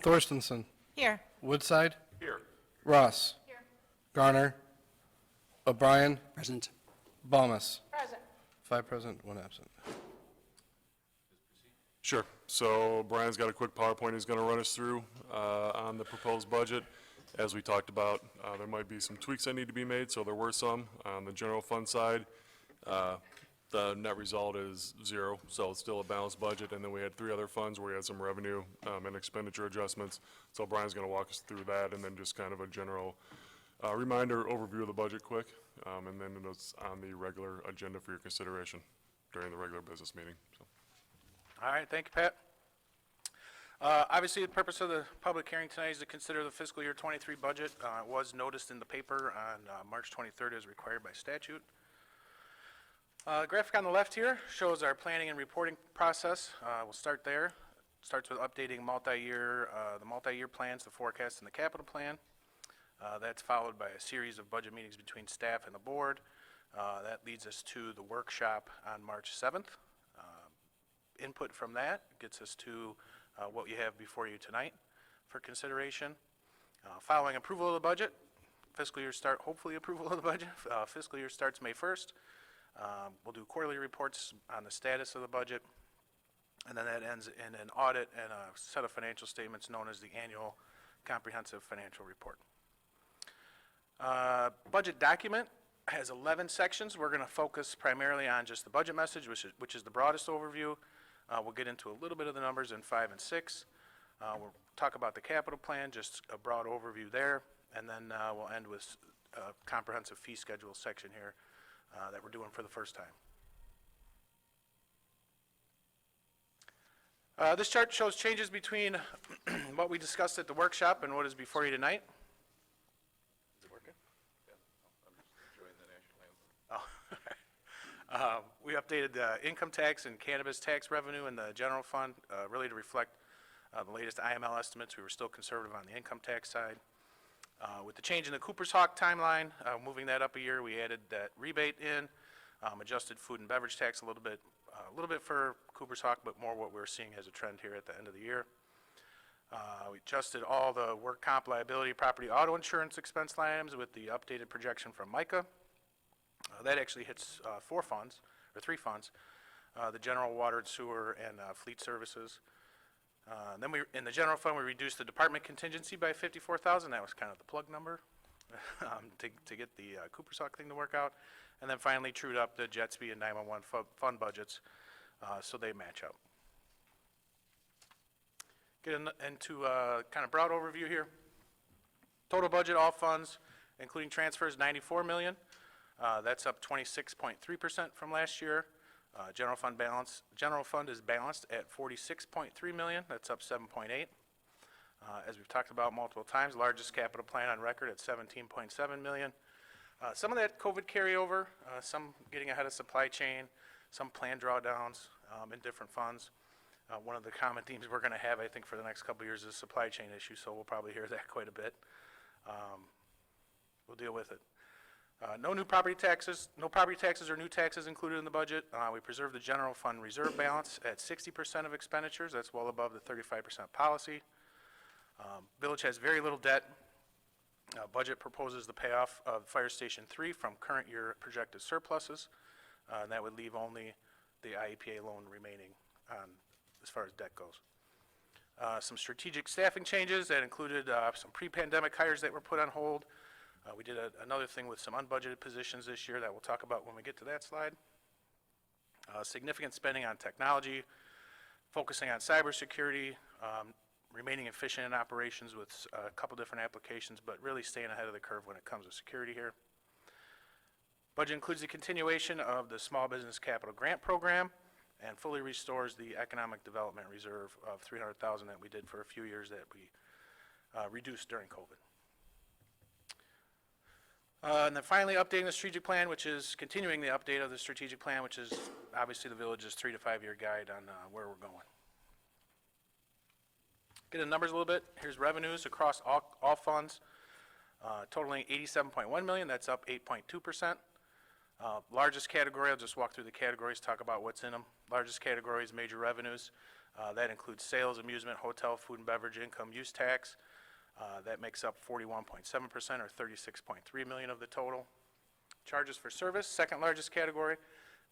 Thorstensen. Here. Woodside. Here. Ross. Here. Garner. O'Brien. Present. Balmas. Present. 5 present, 1 absent. Sure. So Brian's got a quick PowerPoint he's going to run us through on the proposed budget. As we talked about, there might be some tweaks that need to be made, so there were some. On the general fund side, the net result is 0, so it's still a balanced budget. And then we had 3 other funds where we had some revenue and expenditure adjustments. So Brian's going to walk us through that, and then just kind of a general reminder, overview of the budget quick, and then it's on the regular agenda for your consideration during the regular business meeting. So. All right, thank you, Pat. Obviously, the purpose of the public hearing tonight is to consider the fiscal year 23 budget. It was noticed in the paper on March 23rd as required by statute. Graphic on the left here shows our planning and reporting process. We'll start there. Starts with updating the multi-year plans, the forecast, and the capital plan. That's followed by a series of budget meetings between staff and the board. That leads us to the workshop on March 7th. Input from that gets us to what you have before you tonight for consideration. Following approval of the budget, hopefully approval of the budget, fiscal year starts May 1st. We'll do quarterly reports on the status of the budget, and then that ends in an audit and a set of financial statements known as the annual comprehensive financial report. Budget document has 11 sections. We're going to focus primarily on just the budget message, which is the broadest overview. We'll get into a little bit of the numbers in 5 and 6. We'll talk about the capital plan, just a broad overview there, and then we'll end with a comprehensive fee schedule section here that we're doing for the first time. This chart shows changes between what we discussed at the workshop and what is before you tonight. Is it working? Yeah. I'm just enjoying the national anthem. We updated the income tax and cannabis tax revenue in the general fund, really to reflect the latest IML estimates. We were still conservative on the income tax side. With the change in the Cooper's Hawk timeline, moving that up a year, we added that rebate in, adjusted food and beverage tax a little bit for Cooper's Hawk, but more what we're seeing as a trend here at the end of the year. We adjusted all the work comp liability, property, auto insurance expense line items with the updated projection from Micah. That actually hits 3 funds, the general water and sewer and fleet services. Then in the general fund, we reduced the department contingency by $54,000. That was kind of the plug number to get the Cooper's Hawk thing to work out. And then finally trued up the jet ski and 911 fund budgets so they match up. Get into a kind of broad overview here. Total budget, all funds, including transfers, $94 million. That's up 26.3% from last year. General fund is balanced at $46.3 million. That's up 7.8. As we've talked about multiple times, largest capital plan on record at $17.7 million. Some of that COVID carryover, some getting ahead of supply chain, some planned drawdowns in different funds. One of the common themes we're going to have, I think, for the next couple of years is supply chain issue, so we'll probably hear that quite a bit. We'll deal with it. No property taxes or new taxes included in the budget. We preserved the general fund reserve balance at 60% of expenditures. That's well above the 35% policy. Village has very little debt. Budget proposes the payoff of Fire Station 3 from current year projected surpluses, and that would leave only the IEPA loan remaining as far as debt goes. Some strategic staffing changes that included some pre-pandemic hires that were put on hold. We did another thing with some unbudgeted positions this year that we'll talk about when we get to that slide. Significant spending on technology, focusing on cybersecurity, remaining efficient in operations with a couple different applications, but really staying ahead of the curve when it comes to security here. Budget includes the continuation of the Small Business Capital Grant Program and fully restores the Economic Development Reserve of $300,000 that we did for a few years that we reduced during COVID. And then finally, updating the strategic plan, which is continuing the update of the strategic plan, which is obviously the village's 3 to 5 year guide on where we're going. Get into numbers a little bit. Here's revenues across all funds, totaling $87.1 million. That's up 8.2%. Largest category, I'll just walk through the categories, talk about what's in them. Largest category is major revenues. That includes sales, amusement, hotel, food and beverage, income use tax. That makes up 41.7% or $36.3 million of the total. Charges for service, second largest category,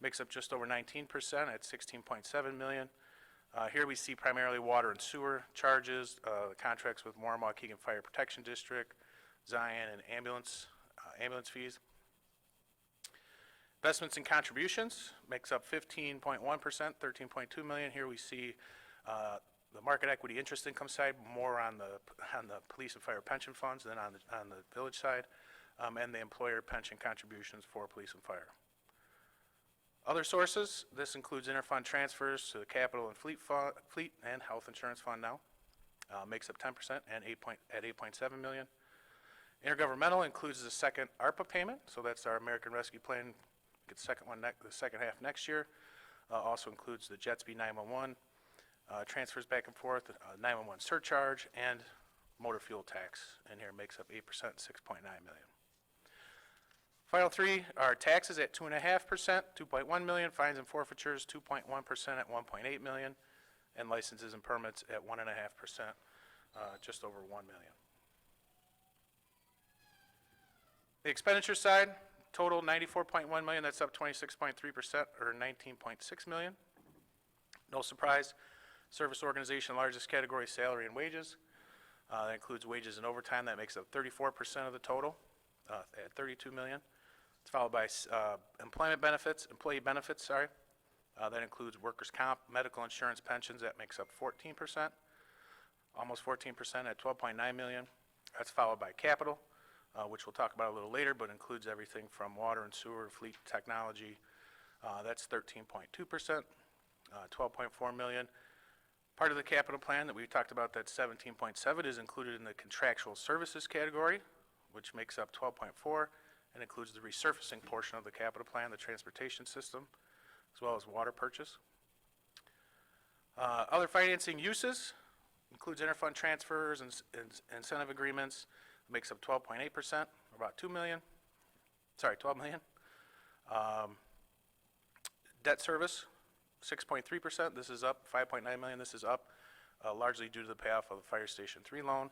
makes up just over 19% at $16.7 million. Here we see primarily water and sewer charges, contracts with Moore-Waukegan Fire Protection District, Zion, and ambulance fees. Investments and contributions makes up 15.1%, $13.2 million. Here we see the market equity interest income side more on the police and fire pension funds than on the village side, and the employer pension contributions for police and fire. Other sources, this includes interfund transfers to the capital and fleet and health insurance fund now, makes up 10% and at $8.7 million. Intergovernmental includes the second ARPA payment, so that's our American Rescue Plan, get the second one, the second half next year. Also includes the Jetsby 911, transfers back and forth, 911 surcharge, and motor fuel tax in here makes up 8%, $6.9 million. Final three are taxes at 2.5%, $2.1 million, fines and forfeitures 2.1% at $1.8 million, and licenses and permits at 1.5%, just over $1 million. The expenditure side, total $94.1 million, that's up 26.3% or $19.6 million. No surprise, service organization, largest category, salary and wages. That includes wages and overtime, that makes up 34% of the total at $32 million. It's followed by employee benefits, that includes workers' comp, medical insurance, pensions, that makes up 14%, almost 14% at $12.9 million. That's followed by capital, which we'll talk about a little later, but includes everything from water and sewer, fleet technology. That's 13.2%, $12.4 million. Part of the capital plan that we talked about, that 17.7, is included in the contractual services category, which makes up 12.4, and includes the resurfacing portion of the capital plan, the transportation system, as well as water purchase. Other financing uses includes interfund transfers and incentive agreements, makes up 12.8%, about $12 million. Debt service, 6.3%, this is up. 5.9 million, this is up, largely due to the payoff of the Fire Station 3 loan.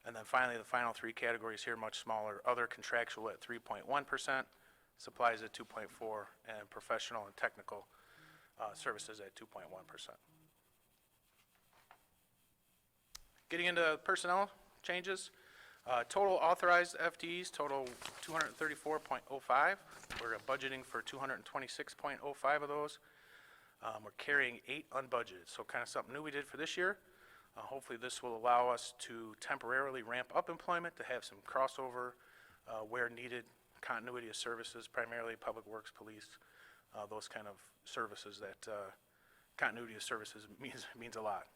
And then finally, the final three categories here, much smaller. Other contractual at 3.1%, supplies at 2.4%, and professional and technical services at 2.1%. Getting into personnel changes, total authorized FTEs total 234.05. We're budgeting for 226.05 of those. We're carrying 8 unbudgeted, so kind of something new we did for this year. Hopefully this will allow us to temporarily ramp up employment, to have some crossover where needed, continuity of services, primarily public works, police, those kind of services that continuity of services means a lot.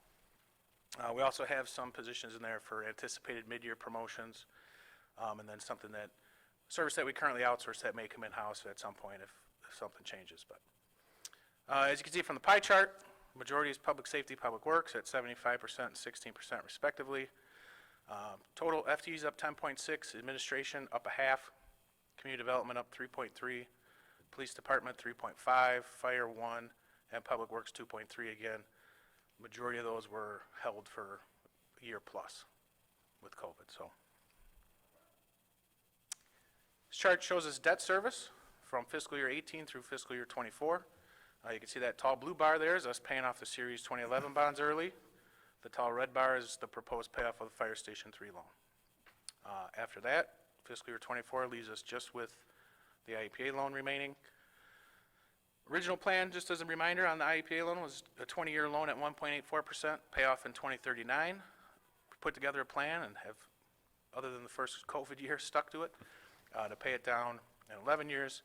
We also have some positions in there for anticipated mid-year promotions, and then service that we currently outsource that may come in-house at some point if something changes. But as you can see from the pie chart, majority is public safety, public works at 75% and 16% respectively. Total FTEs up 10.6, administration up 0.5, community development up 3.3, police department 3.5, fire 1, and public works 2.3 again. Majority of those were held for a year plus with COVID. So this chart shows us debt service from fiscal year 18 through fiscal year 24. You can see that tall blue bar there is us paying off the Series 2011 bonds early. The tall red bar is the proposed payoff of the Fire Station 3 loan. After that, fiscal year 24 leaves us just with the IEPA loan remaining. Original plan, just as a reminder, on the IEPA loan was a 20-year loan at 1.84%, payoff in 2039. We put together a plan and have, other than the first COVID year, stuck to it, to pay it down in 11 years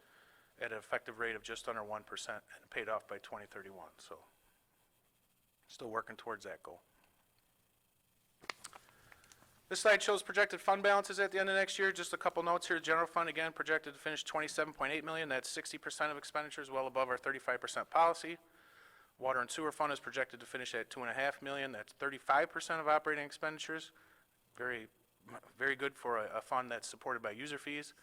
at an effective rate of just under 1% and paid off by 2031. So still working towards that goal. This slide shows projected fund balances at the end of next year. Just a couple notes here. General fund, again, projected to finish $27.8 million. That's 60% of expenditures, well above our 35% policy. Water and sewer fund is projected to finish at $2.5 million. That's 35% of operating expenditures. Very, very good for a fund that's supported by user fees.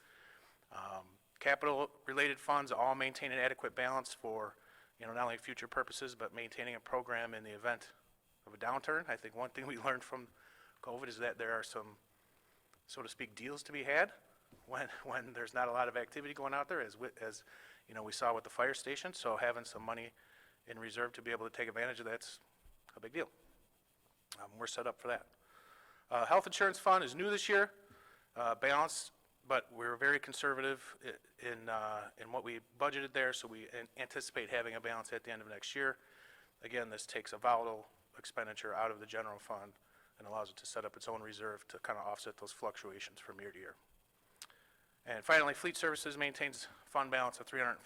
Capital-related funds all maintain an adequate balance for not only future purposes, but maintaining a program in the event of a downturn. I think one thing we learned from COVID is that there are some, so to speak, deals to be had when there's not a lot of activity going out there, as we saw with the fire station. So having some money in reserve to be able to take advantage of that's a big deal. We're set up for that. Health insurance fund is new this year, balanced, but we're very conservative in what we budgeted there, so we anticipate having a balance at the end of next year. Again, this takes a volatile expenditure out of the general fund and allows it to set up its own reserve to kind of offset those fluctuations from year to year. And finally, fleet services maintains fund balance of $350,000.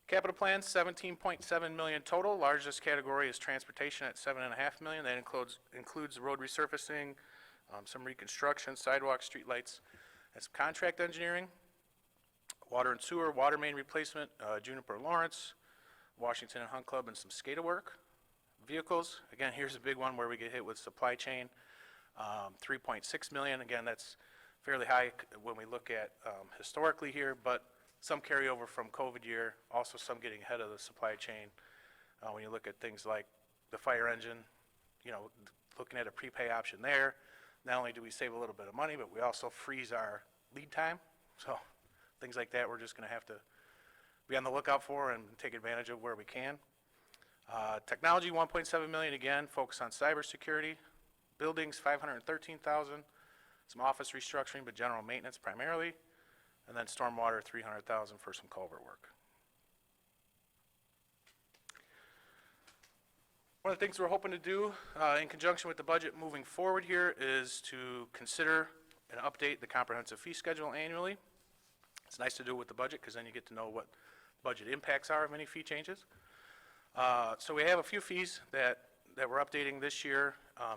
Capital plan, $17.7 million total. Largest category is transportation at $7.5 million. That includes road resurfacing, some reconstruction, sidewalks, streetlights, and some contract engineering. Water and sewer, water main replacement, Juniper Lawrence, Washington and Hunt Club, and some SCADA work. Vehicles, again, here's a big one where we get hit with supply chain. $3.6 million. Again, that's fairly high when we look at historically here, but some carryover from COVID year, also some getting ahead of the supply chain. When you look at things like the fire engine, looking at a prepay option there, not only do we save a little bit of money, but we also freeze our lead time. So things like that we're just going to have to be on the lookout for and take advantage of where we can. Technology, $1.7 million, again, focus on cybersecurity. Buildings, $513,000. Some office restructuring, but general maintenance primarily. And then stormwater, $300,000 for some culvert work. One of the things we're hoping to do in conjunction with the budget moving forward here is to consider and update the comprehensive fee schedule annually. It's nice to do it with the budget because then you get to know what budget impacts are of any fee changes. So we have a few fees that we're updating this year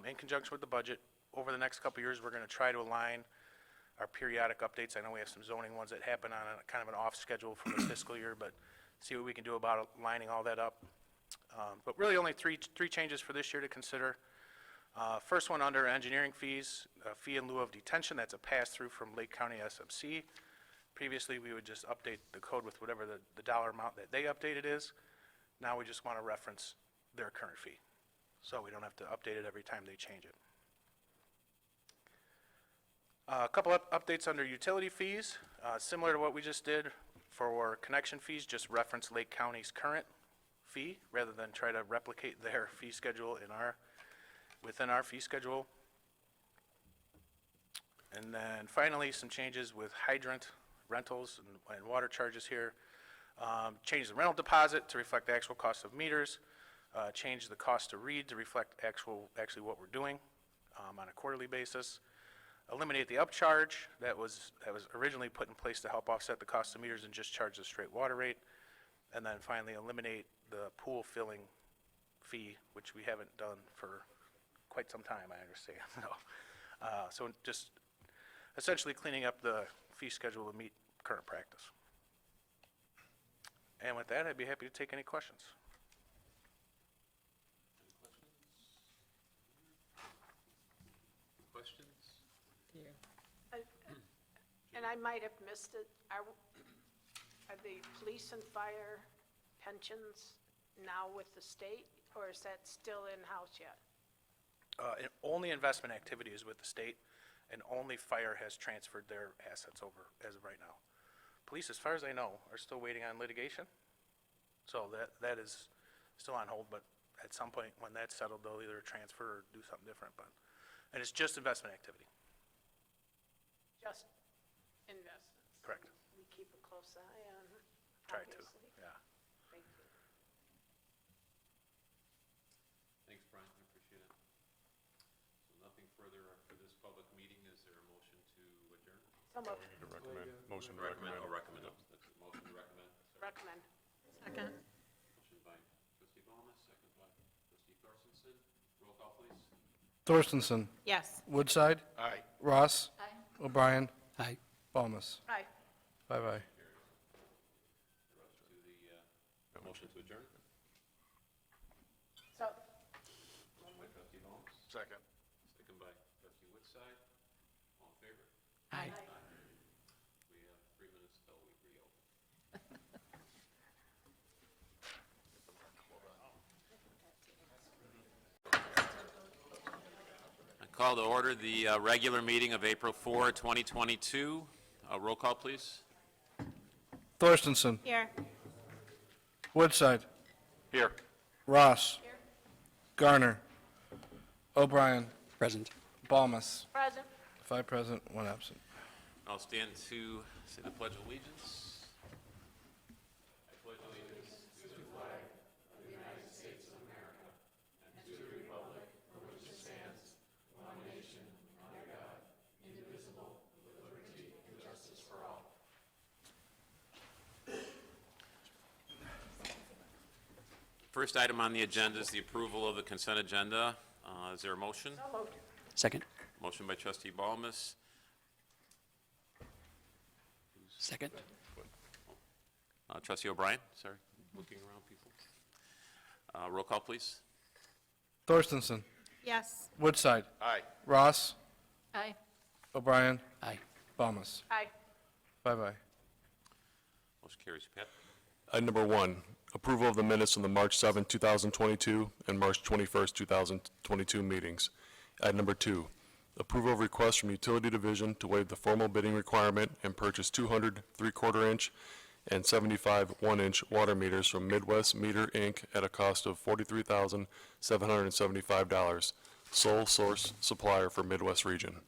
in conjunction with the budget. Over the next couple of years, we're going to try to align our periodic updates. I know we have some zoning ones that happen on a kind of an off schedule from the fiscal year, but see what we can do about lining all that up. But really only three changes for this year to consider. First one under engineering fees, a fee in lieu of detention. That's a pass-through from Lake County SMC. Previously, we would just update the code with whatever the dollar amount that they updated is. Now we just want to reference their current fee, so we don't have to update it every time they change it. A couple of updates under utility fees, similar to what we just did for connection fees, just reference Lake County's current fee rather than try to replicate their fee schedule within our fee schedule. And then finally, some changes with hydrant rentals and water charges here. Change the rental deposit to reflect the actual cost of meters. Change the cost to read to reflect actually what we're doing on a quarterly basis. Eliminate the upcharge that was originally put in place to help offset the cost of meters and just charge the straight water rate. And then finally, eliminate the pool filling fee, which we haven't done for quite some time, I understand. So just essentially cleaning up the fee schedule to meet current practice. And with that, I'd be happy to take any questions. Questions? And I might have missed it. Are the police and fire pensions now with the state, or is that still in-house yet? Only investment activity is with the state, and only fire has transferred their assets over as of right now. Police, as far as I know, are still waiting on litigation. So that is still on hold, but at some point when that's settled, they'll either transfer or do something different. And it's just investment activity. Just investments? Correct. We keep a close eye on, Try to, obviously. yeah. Thank you. Thanks, Brian, I appreciate it. So nothing further for this public meeting. Is there a motion to adjourn? So moved. To recommend, motion to Recommend, recommend. oh, recommend, that's a motion to recommend. Sorry. Recommend. Second. Motion by trustee Ballmer, second by trustee Thorstensen. Roll call, please. Thorstensen. Yes. Woodside. Aye. Ross. Aye. O'Brien. Aye. Balmus. Aye. Bye-bye. The rest to the motion to adjourn. So, Motion by trustee Ballmer, Second. second by trustee Woodside. All in favor? Aye. We have 3 minutes till we call to order the regular meeting of April 4, 2022. Roll call, please. Thorstensen. Here. Woodside. Here. Ross. Garner. O'Brien. Present. Balmus. Present. 5 present, 1 absent. I'll stand to say the Pledge of Allegiance. I pledge allegiance to the flag of the United States of America and to the republic for which it stands, one nation, under God, indivisible, with liberty and justice for all. First item on the agenda is the approval of the consent agenda. Is there a motion? So moved. Second. Motion by trustee Balmus, Second. trustee O'Brien, sorry, looking around people. Roll call, please. Thorstensen. Yes. Woodside. Aye. Ross. Aye. O'Brien. Aye. Balmus. Aye. 5 Motion carries. Pat? Item number 1, approval of the minutes from the March 7, 2022 and March 21, 2022 meetings. Item number 2, approval of request from Utility Division to waive the formal bidding requirement and purchase 200 3/4 inch and 75 1-inch water meters from Midwest Meter, Inc. at a cost of $43,775, sole source supplier for Midwest region.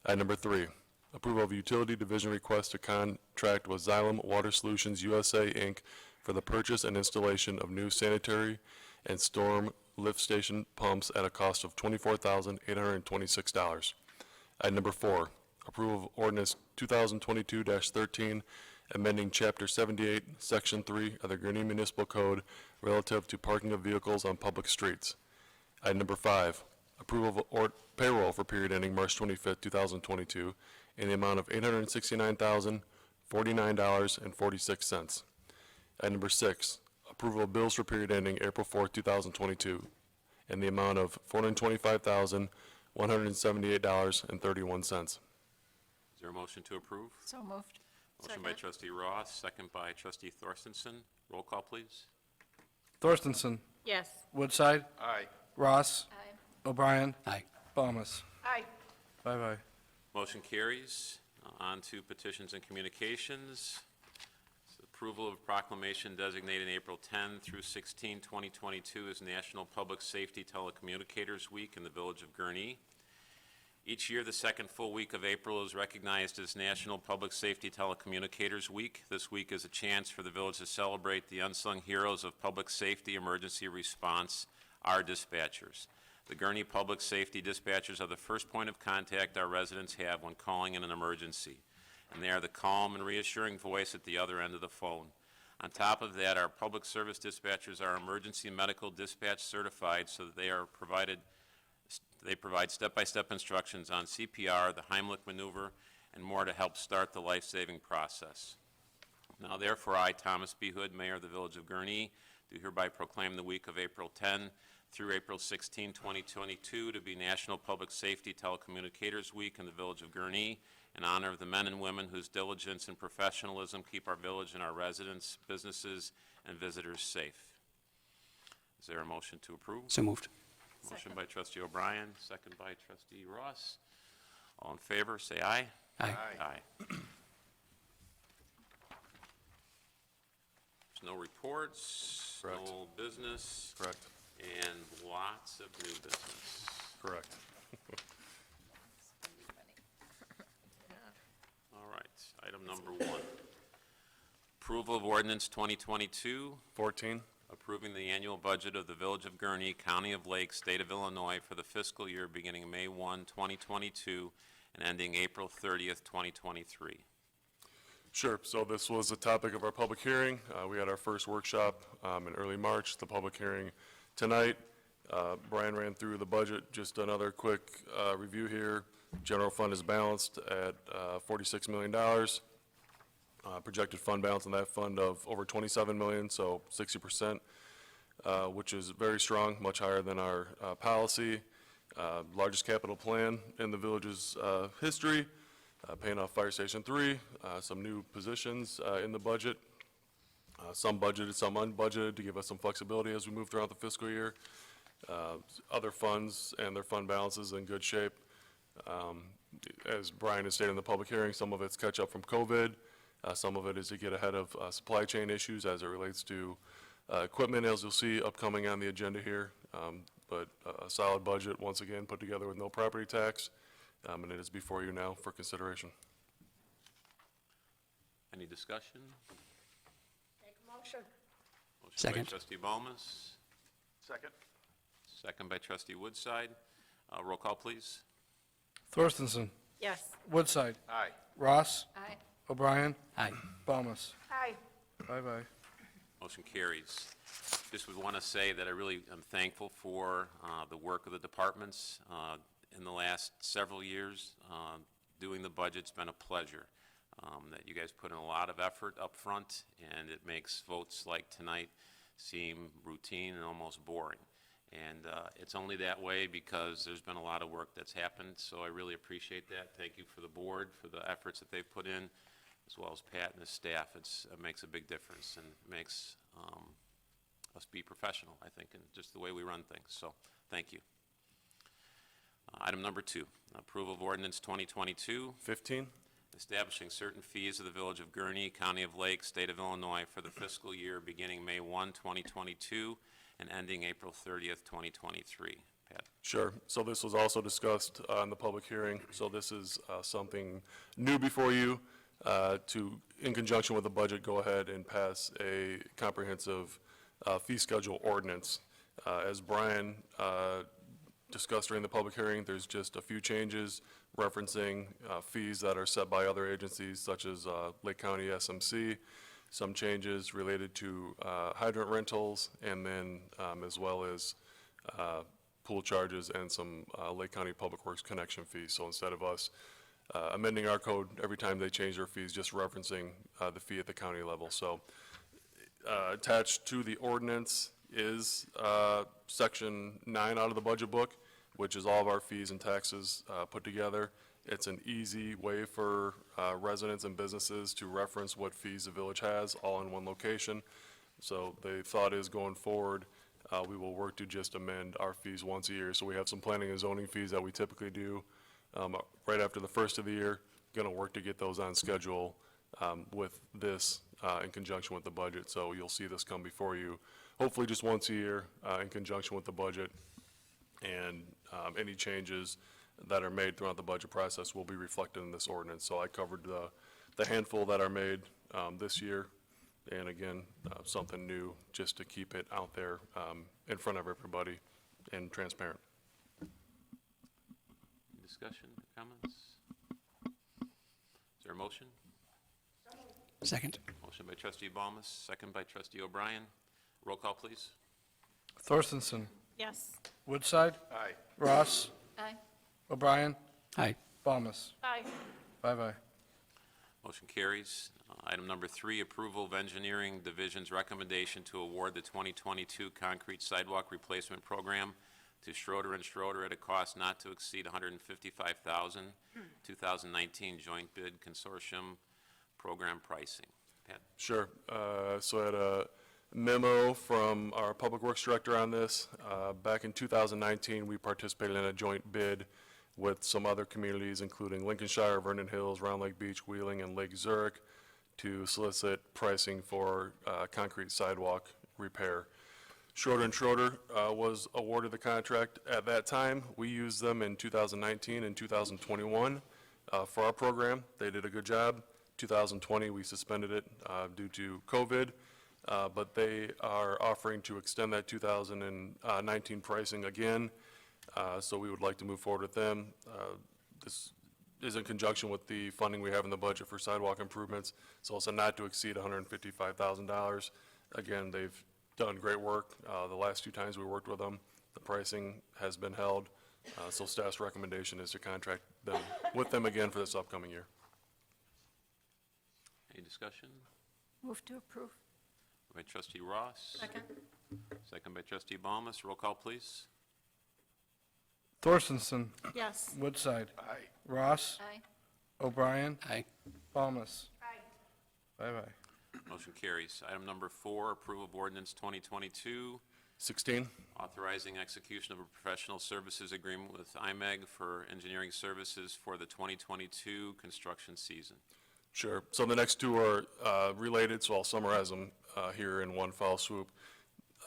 Item number 3, approval of Utility Division request to contract with Xylem Water Solutions USA, Inc. for the purchase and installation of new sanitary and storm lift station pumps at a cost of $24,826. Item number 4, approval of ordinance 2022-13, amending Chapter 78, Section 3 of the Gurnee Municipal Code relative to parking of vehicles on public streets. Item number 5, approval of payroll for period ending March 25, 2022, in the amount of $869,049.46. Item number 6, approval of bills for period ending April 4, 2022, in the amount of $425,178.31. Is there a motion to approve? So moved. Motion by trustee Ross, second by trustee Thorstensen. Roll call, please. Thorstensen. Yes. Woodside. Aye. Ross. Aye. O'Brien. Aye. Balmus. Aye. 5 aye. Motion carries. On to petitions and communications. Approval of proclamation designating April 10 through 16, 2022 as National Public Safety Telecommunicators Week in the Village of Gurnee. Each year, the second full week of April is recognized as National Public Safety Telecommunicators Week. This week is a chance for the village to celebrate the unsung heroes of public safety emergency response, our dispatchers. The Gurnee Public Safety Dispatchers are the first point of contact our residents have when calling in an emergency, and they are the calm and reassuring voice at the other end of the phone. On top of that, our public service dispatchers are emergency medical dispatch certified, so that they provide step-by-step instructions on CPR, the Heimlich maneuver, and more to help start the life-saving process. Now therefore, I, Thomas B. Hood, Mayor of the Village of Gurnee, do hereby proclaim the week of April 10 through April 16, 2022 to be National Public Safety Telecommunicators Week in the Village of Gurnee, in honor of the men and women whose diligence and professionalism keep our village and our residents, businesses, and visitors safe. Is there a motion to approve? So moved. Motion by trustee O'Brien, second by trustee Ross. All in favor, say aye. Aye. Aye. There's no reports, no Correct. old business, Correct. and lots of new business. Correct. All right, item number 1. Approval of ordinance 2022, 14. approving the annual budget of the Village of Gurnee, County of Lake, State of Illinois for the fiscal year beginning May 1, 2022, and ending April 30th, 2023. Sure. So this was a topic of our public hearing. We had our first workshop in early March, the public hearing tonight. Brian ran through the budget. Just another quick review here. General fund is balanced at $46 million. Projected fund balance in that fund of over $27 million, so 60%, which is very strong, much higher than our policy. Largest capital plan in the village's history, paying off Fire Station 3, some new positions in the budget, some budgeted, some unbudgeted, to give us some flexibility as we move throughout the fiscal year. Other funds and their fund balances in good shape. As Brian has stated in the public hearing, some of it's catch up from COVID. Some of it is to get ahead of supply chain issues as it relates to equipment, as you'll see upcoming on the agenda here. But a solid budget, once again, put together with no property tax, and it is before you now for consideration. Any discussion? Make a motion. Motion Second. by trustee Bomas, Second? second by trustee Woodside. Roll call, please. Thorstenson, Yes. Woodside, Aye. Ross, Aye. O'Brien, Aye. Thomas. Aye. Bye-bye. Motion carries. Just would want to say that I really am thankful for the work of the departments in the last several years. Doing the budget's been a pleasure. That you guys put in a lot of effort up front, and it makes votes like tonight seem routine and almost boring. And it's only that way because there's been a lot of work that's happened, so I really appreciate that. Thank you for the board, for the efforts that they've put in, as well as Pat and his staff. It makes a big difference and makes us be professional, I think, in just the way we run things. So, thank you. Item number 2, approval of ordinance 2022, 15? establishing certain fees of the Village of Gurnee, County of Lake, State of Illinois for the fiscal year beginning May 1, 2022, and ending April 30th, 2023. Pat? Sure. So this was also discussed in the public hearing. So this is something new before you to, in conjunction with the budget, go ahead and pass a comprehensive fee schedule ordinance. As Brian discussed during the public hearing, there's just a few changes referencing fees that are set by other agencies such as Lake County SMC, some changes related to hydrant rentals, and then as well as pool charges and some Lake County Public Works connection fees. So instead of us amending our code every time they change their fees, just referencing the fee at the county level. So attached to the ordinance is section 9 out of the budget book, which is all of our fees and taxes put together. It's an easy way for residents and businesses to reference what fees the village has, all in one location. So the thought is going forward, we will work to just amend our fees once a year. So we have some planning and zoning fees that we typically do right after the first of the year. Going to work to get those on schedule with this in conjunction with the budget. So you'll see this come before you, hopefully just once a year in conjunction with the budget. And any changes that are made throughout the budget process will be reflected in this ordinance. So I covered the handful that are made this year. And again, something new just to keep it out there in front of everybody and transparent. Discussion, comments? Is there a motion? Second. Motion by trustee Bomas, second by trustee O'Brien. Roll call, please. Thorstenson, Yes. Woodside, Aye. Ross, Aye. O'Brien, Aye. Thomas. Aye. Bye-bye. Motion carries. Item number 3, approval of engineering division's recommendation to award the 2022 concrete sidewalk replacement program to Schroeder and Schroeder at a cost not to exceed $155,000, 2019 joint bid consortium program pricing. Pat? Sure. So I had a memo from our Public Works Director on this. Back in 2019, we participated in a joint bid with some other communities, including Lincolnshire, Vernon Hills, Round Lake Beach, Wheeling, and Lake Zurich, to solicit pricing for concrete sidewalk repair. Schroeder and Schroeder was awarded the contract at that time. We used them in 2019 and 2021 for our program. They did a good job. 2020, we suspended it due to COVID, but they are offering to extend that 2019 pricing again, so we would like to move forward with them. This is in conjunction with the funding we have in the budget for sidewalk improvements, so it's a not to exceed $155,000. Again, they've done great work. The last 2 times we worked with them, the pricing has been held, so staff's recommendation is to contract them with them again for this upcoming year. Any discussion? Move to approve. By trustee Ross. Second. Second by trustee Bomas. Roll call, please. Thorstenson, Yes. Woodside, Aye. Ross, Aye. O'Brien, Aye. Thomas. Aye. Bye-bye. Motion carries. Item number 4, approval of ordinance 2022 16, Authorizing execution of a professional services agreement with IMEG for engineering services for the 2022 construction season. sure. So the next two are related, so I'll summarize them here in one foul swoop.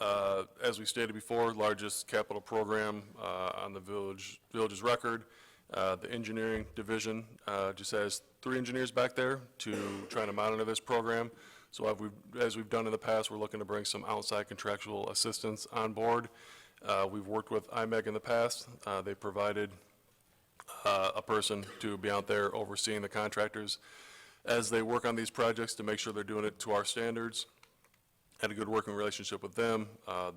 As we stated before, largest capital program on the village's record. The engineering division just has 3 engineers back there to try to monitor this program. So as we've done in the past, we're looking to bring some outside contractual assistance on board. We've worked with IMEG in the past. They provided a person to be out there overseeing the contractors as they work on these projects to make sure they're doing it to our standards. Had a good working relationship with them.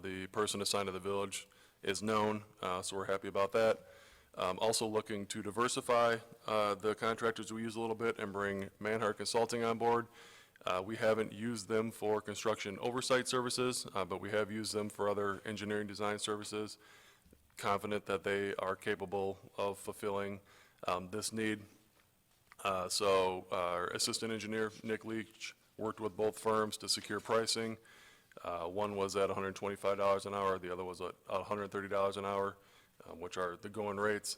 The person assigned to the village is known, so we're happy about that. Also looking to diversify the contractors we use a little bit and bring Manhard Consulting on board. We haven't used them for construction oversight services, but we have used them for other engineering design services. Confident that they are capable of fulfilling this need. So our assistant engineer, Nick Leach, worked with both firms to secure pricing. One was at $125 an hour, the other was at $130 an hour, which are the going rates.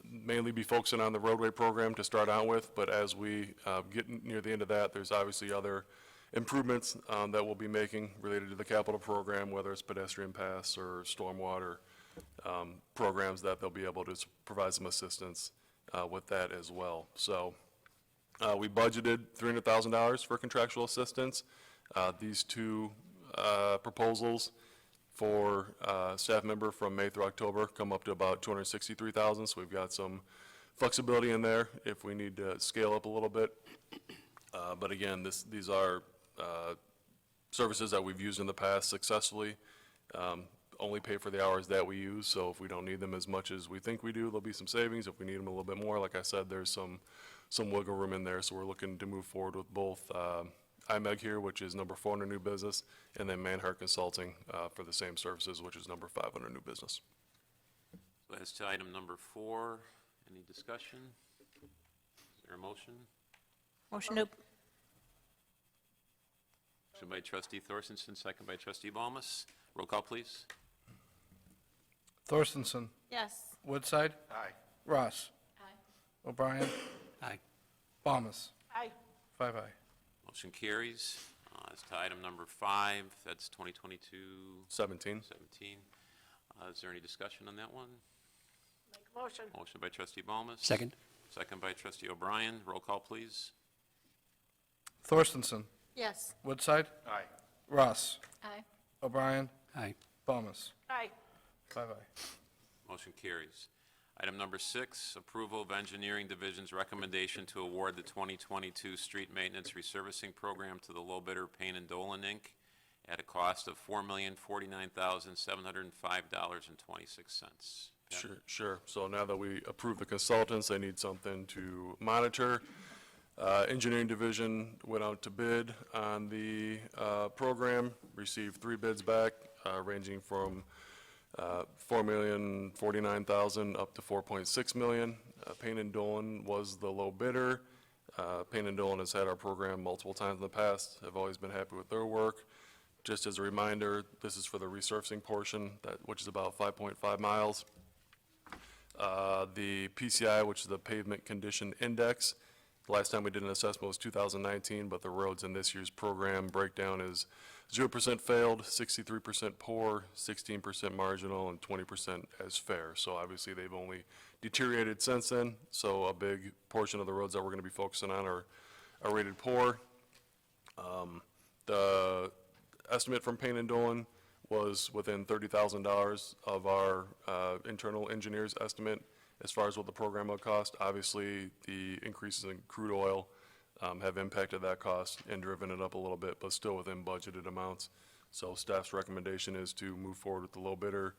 Mainly be focusing on the roadway program to start out with, but as we get near the end of that, there's obviously other improvements that we'll be making related to the capital program, whether it's pedestrian paths or stormwater programs that they'll be able to provide some assistance with that as well. So we budgeted $300,000 for contractual assistance. These two proposals for staff member from May through October come up to about $263,000, so we've got some flexibility in there if we need to scale up a little bit. But again, these are services that we've used in the past successfully. Only pay for the hours that we use, so if we don't need them as much as we think we do, there'll be some savings. If we need them a little bit more, like I said, there's some wiggle room in there, so we're looking to move forward with both IMEG here, which is number 4 under new business, and then Manhard Consulting for the same services, which is number 5 under new business. So as to item number 4, any discussion? Is there a motion? Motion to, Motion by trustee Thorstensen, second by trustee Balmas. Roll call, please. Thorstensen, yes. Woodside, Aye. Ross, Aye. O'Brien, Aye. Balmas. Aye. 5 aye. Motion carries. As to item number 5, that's 2022-17. 17. Is there any discussion on that one? Make a motion. Motion by trustee Balmas. Second. Second by trustee O'Brien. Roll call, please. Thorstensen, Yes. Woodside, Aye. Ross, Aye. O'Brien, Aye. Balmas. Aye. 5 aye. Motion carries. Item number 6, approval of engineering division's recommendation to award the 2022 street maintenance resurfacing program to the low bidder Payne and Dolan, Inc. at a cost of $4,049,705.26. Sure. So now that we approve the consultants, they need something to monitor. Engineering division went out to bid on the program, received 3 bids back, ranging from $4,049,000 up to $4.6 million. Payne and Dolan was the low bidder. Payne and Dolan has had our program multiple times in the past. I've always been happy with their work. Just as a reminder, this is for the resurfacing portion, which is about 5.5 miles. The PCI, which is the Pavement Condition Index, the last time we did an assessment was 2019, but the roads in this year's program breakdown is 0% failed, 63% poor, 16% marginal, and 20% as fair. So obviously they've only deteriorated since then, so a big portion of the roads that we're going to be focusing on are rated poor. The estimate from Payne and Dolan was within $30,000 of our internal engineer's estimate as far as what the program would cost. Obviously, the increases in crude oil have impacted that cost and driven it up a little bit, but still within budgeted amounts. So staff's recommendation is to move forward with the low bidder,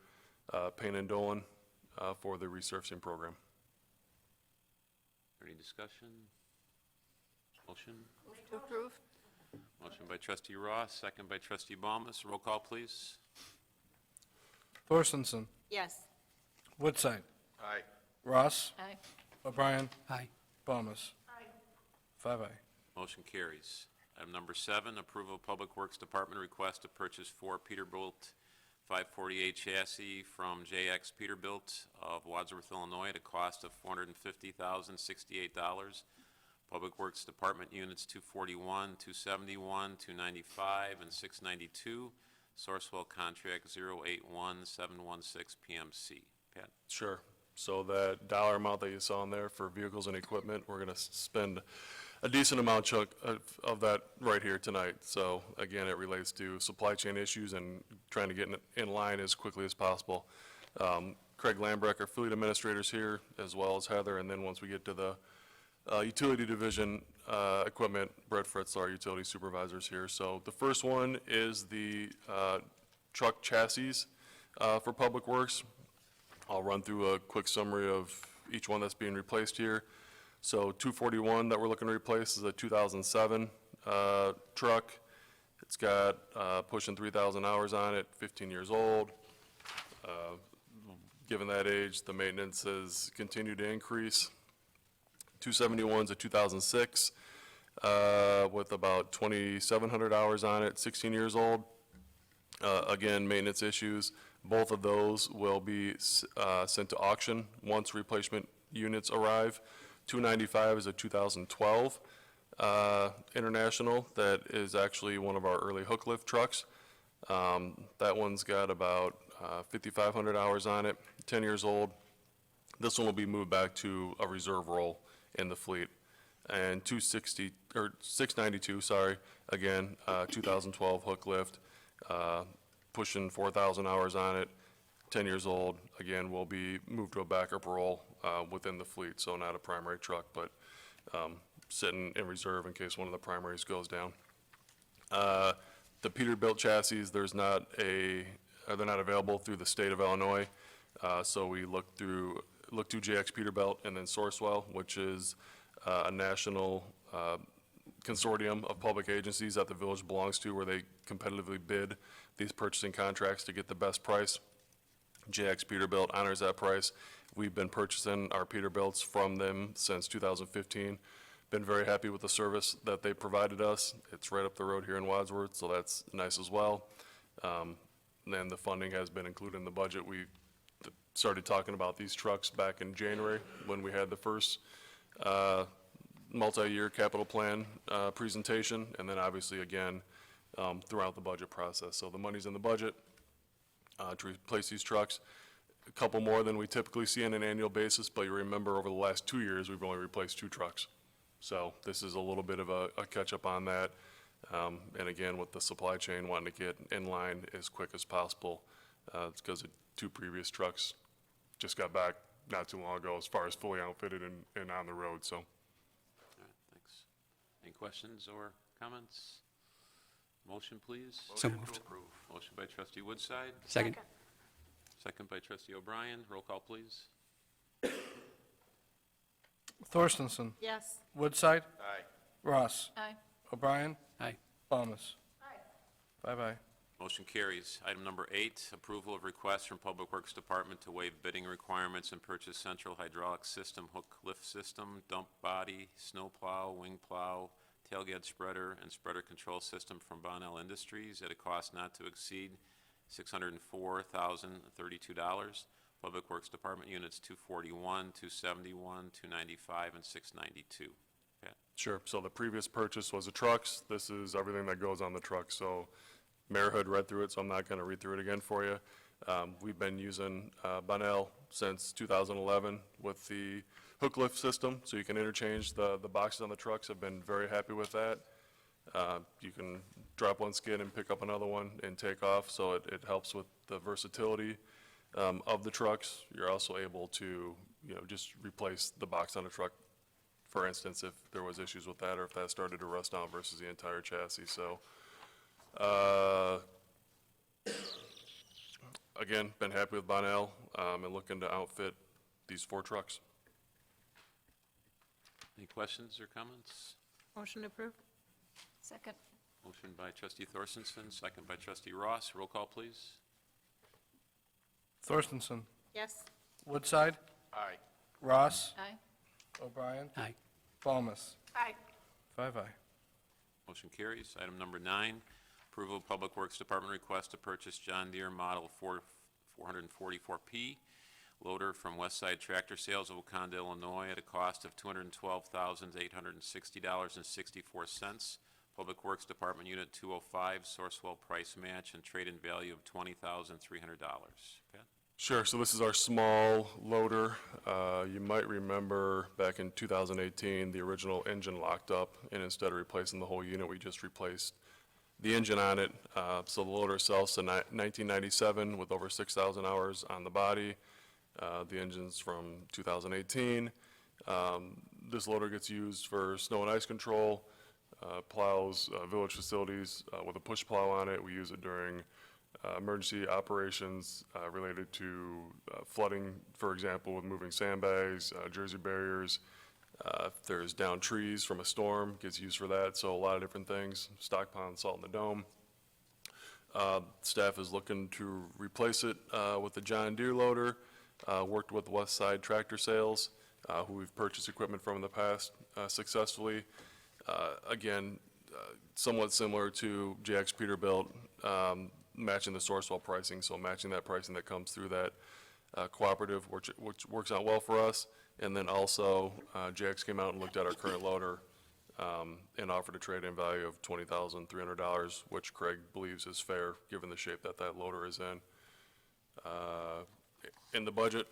Payne and Dolan, for the resurfacing program. Any discussion? Motion? Move to approve. Motion by trustee Ross, second by trustee Balmas. Roll call, please. Thorstensen, Yes. Woodside, Aye. Ross, Aye. O'Brien, Aye. Balmas. Aye. 5 aye. Motion carries. Item number 7, approval of Public Works Department request to purchase 4 Peterbilt 548 chassis from JX Peterbilt of Wadsworth, Illinois, at a cost of $450,068. Public Works Department Units 241, 271, 295, and 692. Sourcewell Contract 081716 PMC. Pat? Sure. So that dollar amount that you saw in there for vehicles and equipment, we're going to spend a decent amount chunk of that right here tonight. So again, it relates to supply chain issues and trying to get in line as quickly as possible. Craig Lambrecht, our fleet administrator's here, as well as Heather, and then once we get to the utility division equipment, Brett Fritz, our utility supervisor's here. So the first one is the truck chassis for Public Works. I'll run through a quick summary of each one that's being replaced here. So 241 that we're looking to replace is a 2007 truck. It's got pushing 3,000 hours on it, 15 years old. Given that age, the maintenance has continued to increase. 271's a 2006 with about 2,700 hours on it, 16 years old. Again, maintenance issues. Both of those will be sent to auction once replacement units arrive. 295 is a 2012 International that is actually one of our early hook lift trucks. That one's got about 5,500 hours on it, 10 years old. This one will be moved back to a reserve role in the fleet. And 692, sorry, again, 2012 hook lift, pushing 4,000 hours on it, 10 years old, again, will be moved to a backup role within the fleet, so not a primary truck, but sitting in reserve in case one of the primaries goes down. The Peterbilt chassis, they're not available through the state of Illinois, so we look to JX Peterbilt and then Sourcewell, which is a national consortium of public agencies that the village belongs to, where they competitively bid these purchasing contracts to get the best price. JX Peterbilt honors that price. We've been purchasing our Peterbilts from them since 2015. Been very happy with the service that they provided us. It's right up the road here in Wadsworth, so that's nice as well. And the funding has been included in the budget. We started talking about these trucks back in January when we had the first multi-year capital plan presentation, and then obviously again throughout the budget process. So the money's in the budget to replace these trucks. A couple more than we typically see on an annual basis, but you remember over the last 2 years, we've only replaced 2 trucks. So this is a little bit of a catch-up on that. And again, with the supply chain wanting to get in line as quick as possible, it's because 2 previous trucks just got back not too long ago as far as fully outfitted and on the road, so. All right, thanks. Any questions or comments? Motion, please. So moved. Motion by trustee Woodside, Second. second by trustee O'Brien. Roll call, please. Thorstensen. Yes. Woodside. Aye. Ross. Aye. O'Brien. Aye. Thomas. Five. Motion carries. Item number 8, approval of request from Public Works Department to waive bidding requirements and purchase central hydraulic system, hook lift system, dump body, snow plow, wing plow, tailgate spreader, and spreader control system from Bonnell Industries at a cost not to exceed $604,032. Public Works Department Units 241, 271, 295, and 692. Pat? Sure, so the previous purchase was the trucks. This is everything that goes on the truck, so Mayor Hood read through it, so I'm not gonna read through it again for you. We've been using Bonnell since 2011 with the hook lift system, so you can interchange the boxes on the trucks. I've been very happy with that. You can drop one skid and pick up another one and take off, so it helps with the versatility of the trucks. You're also able to, just replace the box on a truck, for instance, if there was issues with that or if that started to rust out versus the entire chassis, so. Again, been happy with Bonnell, and looking to outfit these 4 trucks. Any questions or comments? Motion approved. Second. Motion by trustee Thorstensen, second by trustee Ross. Roll call, please. Thorstensen. Yes. Woodside. Aye. Ross. Aye. O'Brien. Aye. Thomas. Aye. Five. Motion carries. Item number 9, Approval of Public Works Department request to purchase John Deere Model 444P loader from Westside Tractor Sales of Wakanda, Illinois, at a cost of $212,860.64. Public Works Department Unit 205, Sourcewell price match and trade-in value of $20,300. Pat? Sure, so this is our small loader. You might remember back in 2018, the original engine locked up, and instead of replacing the whole unit, we just replaced the engine on it. So the loader itself is a 1997 with over 6,000 hours on the body. The engine's from 2018. This loader gets used for snow and ice control, plows village facilities with a push plow on it. We use it during emergency operations related to flooding, for example, with moving sandbags, Jersey barriers. If there's down trees from a storm, gets used for that. So a lot of different things. Stock pond, salt in the dome. Staff is looking to replace it with the John Deere loader. Worked with Westside Tractor Sales, who we've purchased equipment from in the past successfully. Again, somewhat similar to JX Peterbilt, matching the Sourcewell pricing, so matching that pricing that comes through that cooperative, which works out well for us. And then also, JX came out and looked at our current loader and offered a trade-in value of $20,300, which Craig believes is fair, given the shape that that loader is in. In the budget,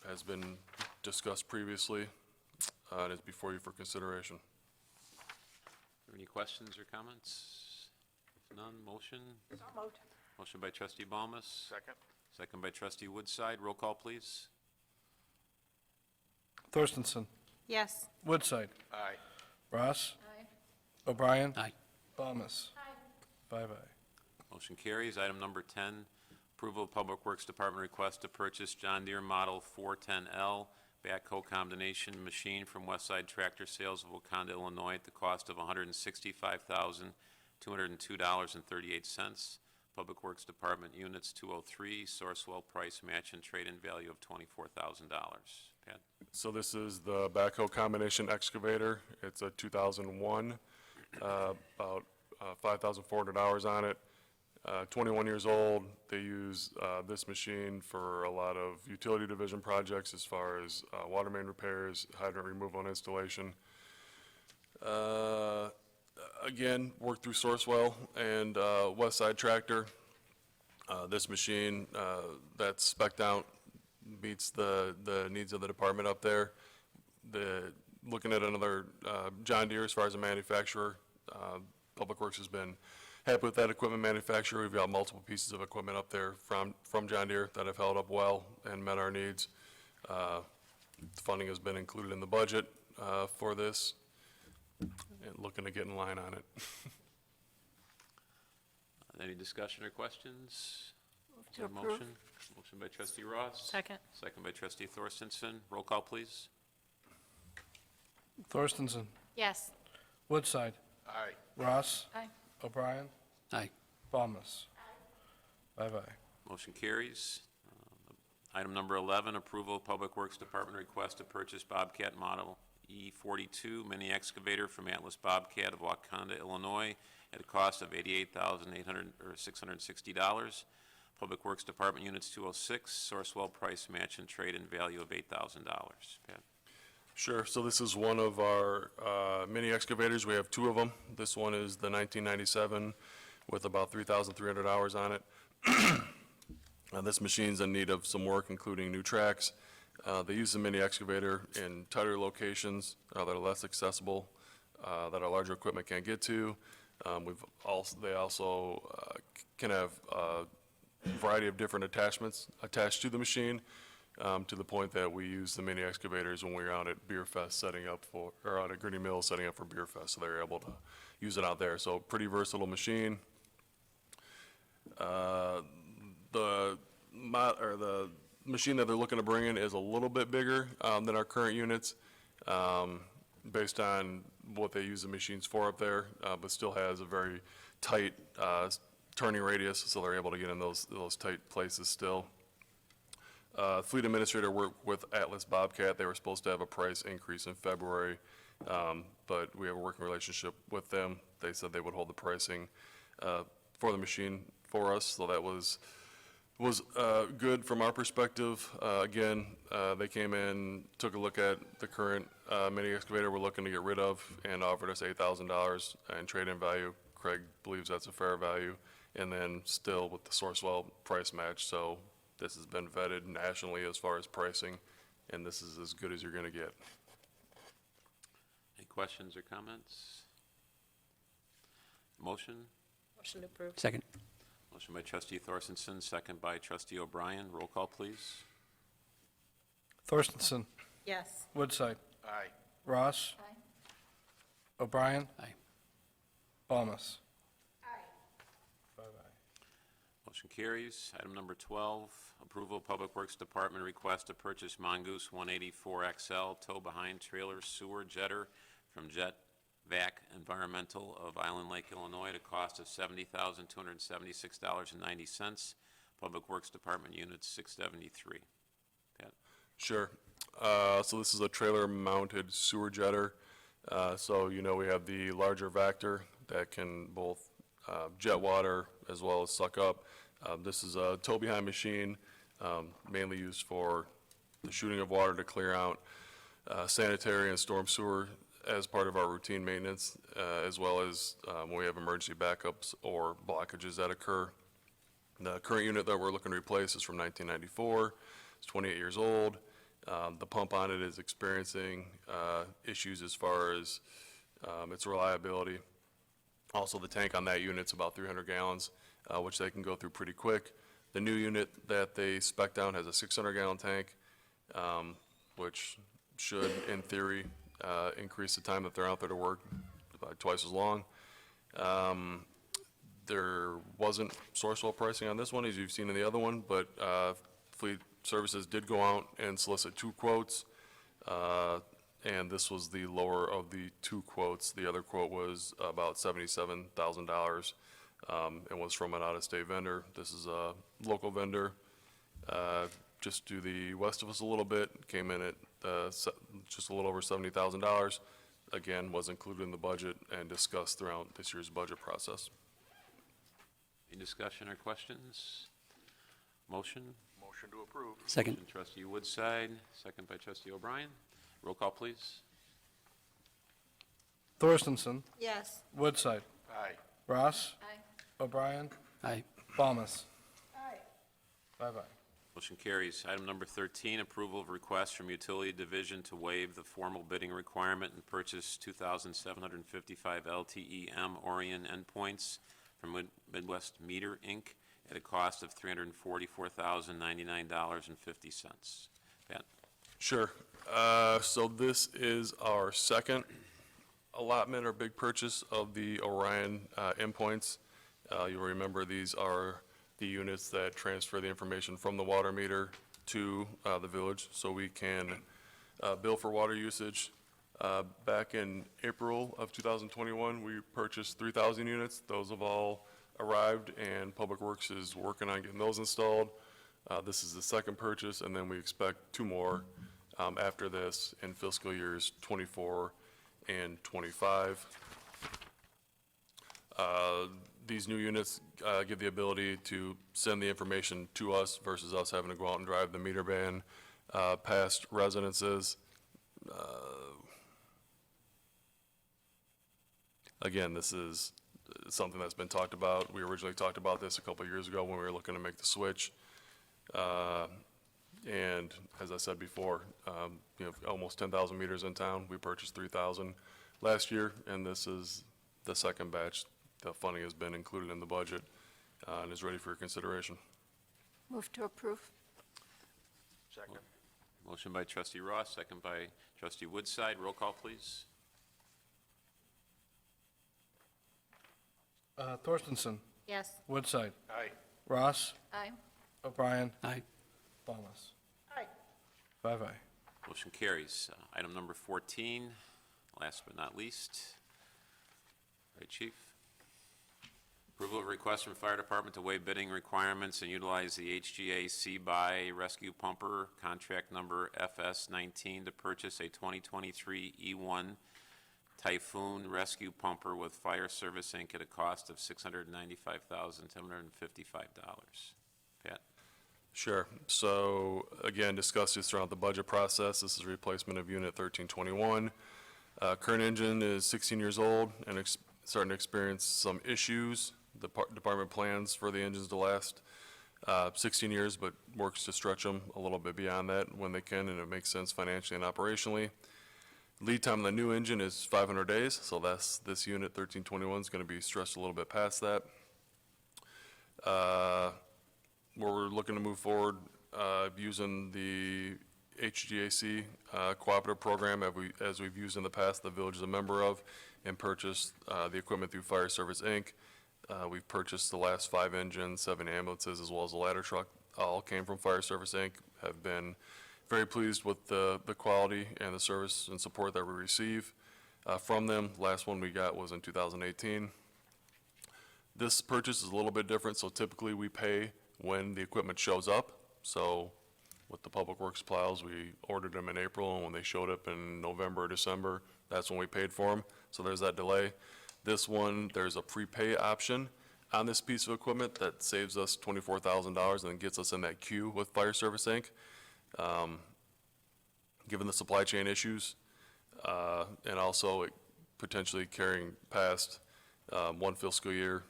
has been discussed previously, and is before you for consideration. Any questions or comments? If none, motion? So moved. Motion by trustee Balmas. Second. Second by trustee Woodside. Roll call, please. Thorstenson. Yes. Woodside. Aye. Ross. Aye. O'Brien. Aye. Balmas. Five aye. Motion carries. Item number 10, approval of Public Works Department request to purchase John Deere Model 410L backhoe combination machine from Westside Tractor Sales of Wakanda, Illinois, at the cost of $165,202.38. Public Works Department Units 203, Sourcewell price match and trade-in value of $24,000. Pat? So this is the backhoe combination excavator. It's a 2001, about 5,400 hours on it. 21 years old. They use this machine for a lot of utility division projects as far as water main repairs, hydrant removal and installation. Again, worked through Sourcewell and Westside Tractor. This machine that's spec'd out meets the needs of the department up there. Looking at another John Deere as far as a manufacturer, Public Works has been happy with that equipment manufacturer. We've got multiple pieces of equipment up there from John Deere that have held up well and met our needs. Funding has been included in the budget for this, and looking to get in line on it. Any discussion or questions? To On the approve. motion? Motion by trustee Ross. Second. Second by trustee Thorstenson. Roll call, please. Thorstenson. Yes. Woodside. Aye. Ross. Aye. O'Brien. Aye. Balmas. Five aye. Motion carries. Item number 11, approval of Public Works Department request to purchase Bobcat Model E42 Mini-Excavator from Atlas Bobcat of Wakanda, Illinois, at a cost of $88,660. Public Works Department Units 206, Sourcewell price match and trade-in value of $8,000. Pat? Sure, so this is one of our mini excavators. We have two of them. This one is the 1997 with about 3,300 hours on it. This machine's in need of some work, including new tracks. They use the mini excavator in tighter locations that are less accessible, that our larger equipment can't get to. They also can have a variety of different attachments attached to the machine, to the point that we use the mini excavators when we're out at Beer Fest setting up for, or out at Gurnee Mill setting up for Beer Fest, so they're able to use it out there. So pretty versatile machine. The machine that they're looking to bring in is a little bit bigger than our current units, based on what they use the machines for up there, but still has a very tight turning radius, so they're able to get in those tight places still. Fleet Administrator worked with Atlas Bobcat. They were supposed to have a price increase in February, but we have a working relationship with them. They said they would hold the pricing for the machine for us, so that was good from our perspective. Again, they came in, took a look at the current mini excavator we're looking to get rid of, and offered us $8,000 in trade-in value. Craig believes that's a fair value, and then still with the Sourcewell price match. So this has been vetted nationally as far as pricing, and this is as good as you're going to get. Any questions or comments? Motion? Motion to approve. Second. Motion by trustee Thorstensen, second by trustee O'Brien. Roll call, please. Thorstensen, Yes. Woodside, Aye. Ross, Aye. O'Brien, Aye. Balmas. Motion carries. Item number 12, approval of Public Works Department request to purchase Mongoose 184XL tow-behind trailer sewer jetter from Jet Vad Environmental of Island Lake, Illinois, at a cost of $70,276.90. Public Works Department Unit 673. Pat? Sure. So this is a trailer-mounted sewer jetter. So we have the larger Vector that can both jet water as well as suck up. This is a tow-behind machine, mainly used for the shooting of water to clear out sanitary and storm sewer as part of our routine maintenance, as well as when we have emergency backups or blockages that occur. The current unit that we're looking to replace is from 1994. It's 28 years old. The pump on it is experiencing issues as far as its reliability. Also, the tank on that unit's about 300 gallons, which they can go through pretty quick. The new unit that they spec down has a 600-gallon tank, which should, in theory, increase the time that they're out there to work by twice as long. There wasn't Sourcewell pricing on this one, as you've seen in the other one, but Fleet Services did go out and solicit 2 quotes, and this was the lower of the 2 quotes. The other quote was about $77,000 and was from an out-of-state vendor. This is a local vendor, just to the west of us a little bit, came in at just a little over $70,000. Again, was included in the budget and discussed throughout this year's budget process. Any discussion or questions? Motion? Motion to approve. Second. Motion trustee Woodside, second by trustee O'Brien. Roll call, please. Thorstensen, Yes. Woodside, Aye. Ross, Aye. O'Brien, Aye. Balmas. Aye. Bye-bye. Motion carries. Item number 13, approval of request from Utility Division to waive the formal bidding requirement and purchase 2,755 LTE-M Orion Endpoints from Midwest Meter, Inc. at a cost of $344,099.50. Pat? Sure. So this is our second allotment or big purchase of the Orion endpoints. You'll remember these are the units that transfer the information from the water meter to the village, so we can bill for water usage. Back in April of 2021, we purchased 3,000 units. Those have all arrived, and Public Works is working on getting those installed. This is the second purchase, and then we expect 2 more after this in fiscal years 24 and 25. These new units give the ability to send the information to us versus us having to go out and drive the meter van past residences. Again, this is something that's been talked about. We originally talked about this a couple of years ago when we were looking to make the switch. And as I said before, almost 10,000 meters in town. We purchased 3,000 last year, and this is the second batch. The funding has been included in the budget and is ready for your consideration. Move to approve. Second. Motion by trustee Ross, second by trustee Woodside. Roll call, please. Thorstensen, Yes. Woodside, Aye. Ross, Aye. O'Brien, Aye. Balmas. Aye. Bye-bye. Motion carries. Item number 14, last but not least. Right, Chief? Approval of request from Fire Department to waive bidding requirements and utilize the HGA C-Buy Rescue Pumper, contract number FS19, to purchase a 2023 E1 Typhoon Rescue Pumper with Fire Service, Inc. at a cost of $695,755. Pat? Sure. So again, discussed this throughout the budget process. This is a replacement of Unit 1321. Current engine is 16 years old and starting to experience some issues. The department plans for the engines to last 16 years, but works to stretch them a little bit beyond that when they can, and it makes sense financially and operationally. Lead time on the new engine is 500 days, so that's, this unit 1321 is going to be stretched a little bit past that. We're looking to move forward using the HGAC cooperative program as we've used in the past, the village is a member of, and purchased the equipment through Fire Service, Inc. We've purchased the last 5 engines, 7 ambulances, as well as a ladder truck. All came from Fire Service, Inc. Have been very pleased with the quality and the service and support that we receive from them. Last one we got was in 2018. This purchase is a little bit different, so typically we pay when the equipment shows up. So with the Public Works plows, we ordered them in April, and when they showed up in November or December, that's when we paid for them. So there's that delay. This one, there's a prepay option on this piece of equipment that saves us $24,000 and gets us in that queue with Fire Service, Inc. Given the supply chain issues, and also it potentially carrying past one fiscal year,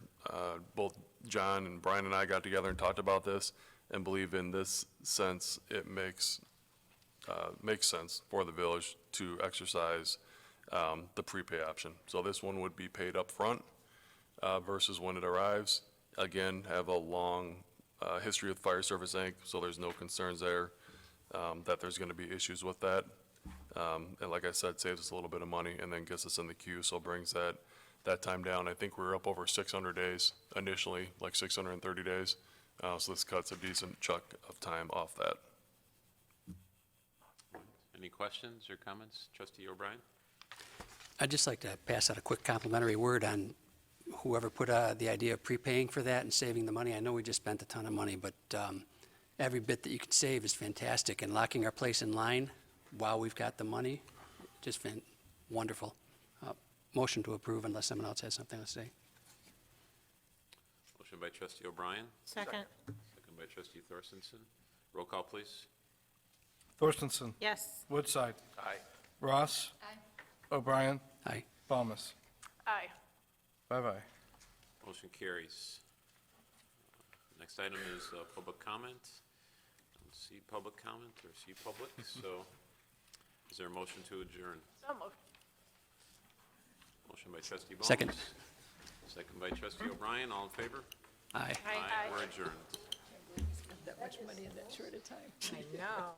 both John and Brian and I got together and talked about this and believe in this sense it makes sense for the village to exercise the prepay option. So this one would be paid up front versus when it arrives. Again, have a long history with Fire Service, Inc., so there's no concerns there that there's going to be issues with that. And like I said, saves us a little bit of money and then gets us in the queue, so brings that time down. I think we were up over 600 days initially, like 630 days. So this cuts a decent chunk of time off that. Any questions or comments? Trustee O'Brien? I'd just like to pass out a quick complimentary word on whoever put the idea of prepaying for that and saving the money. I know we just spent a ton of money, but every bit that you can save is fantastic, and locking our place in line while we've got the money, just been wonderful. Motion to approve unless someone else has something to say. Motion by Trustee O'Brien, Second. second by Trustee Thorstensen. Roll call, please. Thorstensen. Yes. Woodside. Aye. Ross. Aye. O'Brien. Aye. Thomas. Aye. 5-0. Motion carries. Next item is public comment. I don't see public comment or see public, so is there a motion to adjourn? So moved. Motion by Trustee Bowles. Second. Second by Trustee O'Brien. All in favor? Aye. Aye. We're adjourned. That much money in that short a time. I know.